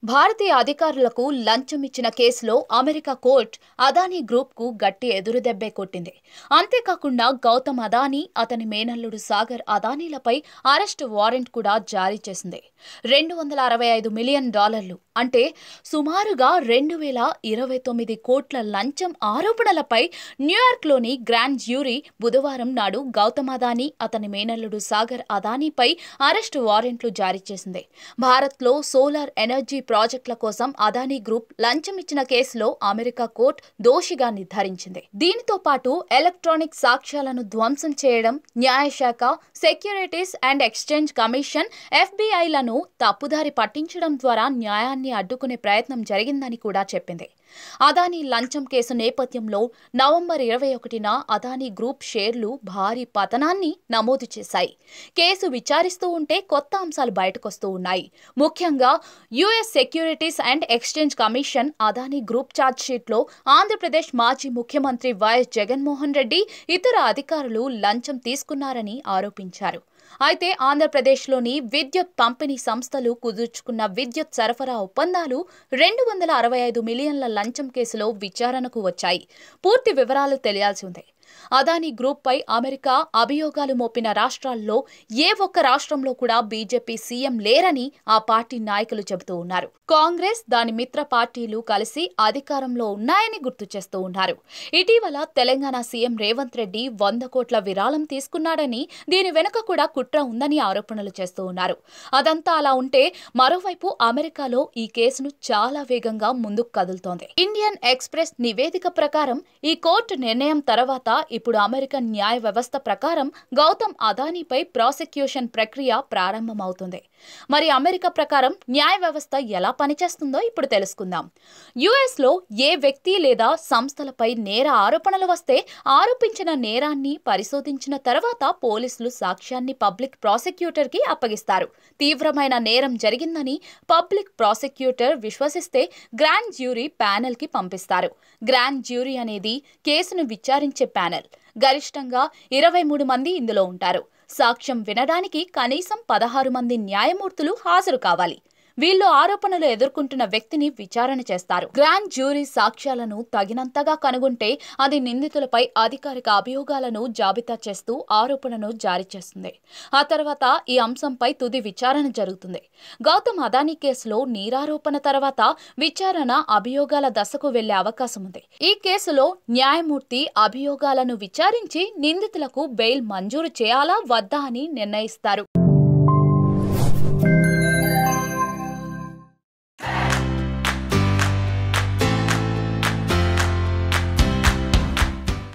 భారతీయ అధికారులకు లంచం ఇచ్చిన కేసులో అమెరికా కోర్టు అదానీ గ్రూప్కు గట్టి ఎదురుదెబ్బే కొట్టింది. అంతేకాకుండా గౌతమ్ అదానీ, అతని మేనల్లుడు సాగర్ అదానీలపై అరెస్టు వారెంట్ కూడా జారీ చేసింది. $265 మిలియన్ అంటే సుమారుగా 2029 కోట్ల లంచం ఆరోపణలపై న్యూయార్క్లోని గ్రాండ్ జ్యూరీ బుధవారం నాడు గౌతమ్ అదానీ, అతని మేనల్లుడు సాగర్ అదానీపై అరెస్టు వారెంట్లు జారీ చేసింది. భారత్లో సోలార్ ఎనర్జీ ప్రాజెక్టుల కోసం అదానీ గ్రూప్ లంచం ఇచ్చిన కేసులో అమెరికా కోర్టు దోషిగా నిర్ధారించింది. దీనితో పాటు ఎలక్ట్రానిక్ సాక్ష్యాలను ధ్వంసం చేయడం, న్యాయశాఖ, సెక్యూరిటీస్ అండ్ ఎక్స్చేంజ్ కమిషన్, FBIలను తప్పుదారి పట్టించడం ద్వారా న్యాయాన్ని అడ్డుకునే ప్రయత్నం జరిగిందని కూడా చెప్పింది. అదానీ లంచం కేసు నేపథ్యంలో నవంబర్ 21న అదానీ గ్రూప్ షేర్లు భారీ పతనాన్ని నమోదు చేశాయి. కేసు విచారిస్తూ ఉంటే కొత్త అంశాలు బయటకొస్తూ ఉన్నాయి. ముఖ్యంగా US securities and exchange commission Adani group ఛార్జ్షీట్లో ఆంధ్రప్రదేశ్ మాజీ ముఖ్యమంత్రి వైఎస్ జగన్మోహన్ రెడ్డి, ఇతర అధికారులు లంచం తీసుకున్నారని ఆరోపించారు. అయితే ఆంధ్రప్రదేశ్లోని విద్యుత్ పంపిణీ సంస్థలు కుదుర్చుకున్న విద్యుత్ సరఫరా ఒప్పందాలు $265 మిలియన్ల లంచం కేసులో విచారణకు వచ్చాయి. పూర్తి వివరాలు తెలియాల్సి ఉంది. అదానీ గ్రూప్ పై అమెరికా అభియోగాలు మోపిన రాష్ట్రాల్లో ఏ ఒక్క రాష్ట్రంలో కూడా బీజేపీ సీఎం లేరని ఆ పార్టీ నాయకులు చెబుతూ ఉన్నారు. కాంగ్రెస్, దాని మిత్ర పార్టీలు కలిసి అధికారంలో ఉన్నాయని గుర్తు చేస్తూ ఉన్నారు. ఇటీవల తెలంగాణ సీఎం రేవంత్ రెడ్డి 100 కోట్ల విరాళం తీసుకున్నాడని, దీని వెనుక కూడా కుట్ర ఉందని ఆరోపణలు చేస్తూ ఉన్నారు. అదంతా అలా ఉంటే మరోవైపు అమెరికాలో ఈ కేసును చాలా వేగంగా ముందుకు కదులుతోంది. ఇండియన్ ఎక్స్ప్రెస్ నివేదిక ప్రకారం ఈ కోర్టు నిర్ణయం తర్వాత ఇప్పుడు అమెరికన్ న్యాయ వ్యవస్థ ప్రకారం గౌతమ్ అదానీపై ప్రాసిక్యూషన్ ప్రక్రియ ప్రారంభమవుతుంది. మరి అమెరికా ప్రకారం న్యాయ వ్యవస్థ ఎలా పనిచేస్తుందో ఇప్పుడు తెలుసుకుందాం. US లో ఏ వ్యక్తి లేదా సంస్థలపై నేర ఆరోపణలు వస్తే ఆరోపించిన నేరాన్ని పరిశోధించిన తర్వాత పోలీసులు సాక్ష్యాన్ని పబ్లిక్ ప్రాసిక్యూటర్కి అప్పగిస్తారు. తీవ్రమైన నేరం జరిగిందని పబ్లిక్ ప్రాసిక్యూటర్ విశ్వసిస్తే గ్రాండ్ జ్యూరీ ప్యానెల్కి పంపిస్తారు. గ్రాండ్ జ్యూరీ అనేది కేసును విచారించే ప్యానెల్. గరిష్టంగా 23 మంది ఇందులో ఉంటారు. సాక్ష్యం వినడానికి కనీసం 16 మంది న్యాయమూర్తులు హాజరు కావాలి. వీళ్ళు ఆరోపణలు ఎదుర్కొంటున్న వ్యక్తిని విచారణ చేస్తారు. గ్రాండ్ జ్యూరీ సాక్ష్యాలను తగినంతగా కనుగొంటే అది నిందితులపై అధికారిక అభియోగాలను జాబితా చేస్తూ ఆరోపణను జారీ చేస్తుంది. ఆ తర్వాత ఈ అంశంపై తుది విచారణ జరుగుతుంది. గౌతమ్ అదానీ కేసులో నేరారోపణ తర్వాత విచారణ అభియోగాల దశకు వెళ్లే అవకాశం ఉంది. ఈ కేసులో న్యాయమూర్తి అభియోగాలను విచారించి నిందితులకు బెయిల్ మంజూరు చేయాలా వద్దా అని నిర్ణయిస్తారు.